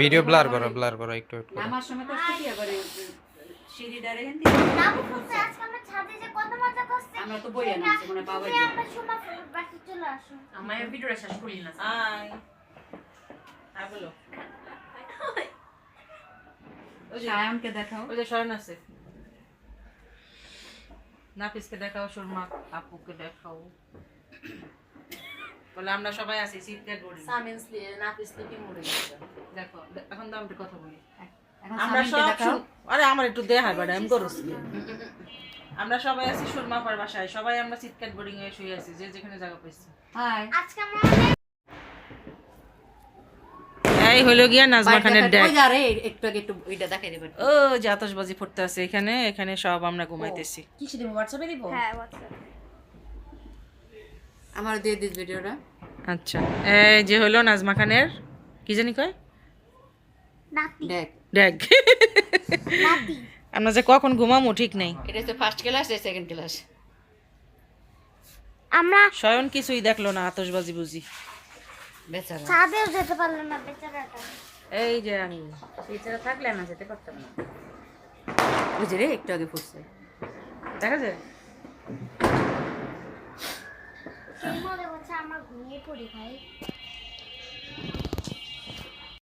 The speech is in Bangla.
ভিডিও ব্লার করো একটু একটু করে। আমার সময় কষ্ট কি করে সিঁড়ি দাঁড়ে হেন নাবু করছে আজকে আমরা ছাদে যে কত মজা করছি আমরা তো বইয়া নামছি মনে পাওয়া তুমি আমরা সময় বাসে চলে আসো আমার ভিডিওটা শেষ করি না আই আর বলো ওই যে আয়ামকে দেখাও ওই যে শরণ আছে নাফিসকে দেখাও সুরমা আপুকে দেখাও বলে আমরা সবাই আছি শীতকাল বলি সামিনসলি নাফিসলি কি মরে গেছে দেখো এখন তো আমরা কথা বলি এখন আমরা সামিনকে সব দেখাও আরে আমার একটু দেখার বাড়া আমি করছি আমরা সবাই আছি সুরমা পার বাসায় সবাই আমরা শীতকাল বোর্ডিং এ শুয়ে আছি যে যেখানে জায়গা পাইছি হাই আজকে আমরা অনেক এই হলো গিয়া নাজমা খানের ড্যাগ ওই যা রে একটু আগে একটু ওইটা দেখাই দিবেন ও যে আতশবাজি ফুটতে আছে এখানে এখানে সব আমরা ঘুমাইতেছি কিছু দিব হোয়াটসঅ্যাপে দিব হ্যাঁ WhatsApp আমার দিয়ে দিস ভিডিওটা আচ্ছা এই যে হলো নাজমা খানের কি জানি কয় নাতি দেখ ড্যাগ নাতি আমরা যে কখন ঘুমামো ঠিক নেই এটা হচ্ছে ফার্স্ট ক্লাস এই সেকেন্ড ক্লাস আমরা শয়ন কিছুই দেখলো না আতশবাজি বুঝি বেচারা ছাদেও যেতে পারলো না বেচারাটা এই যে আমি বেচারা থাকলে না যেতে পারতাম না বুঝি রে একটু আগে ফুটছে দেখা যায় সেই মনে হচ্ছে আমরা ঘুমিয়ে পড়ি ভাই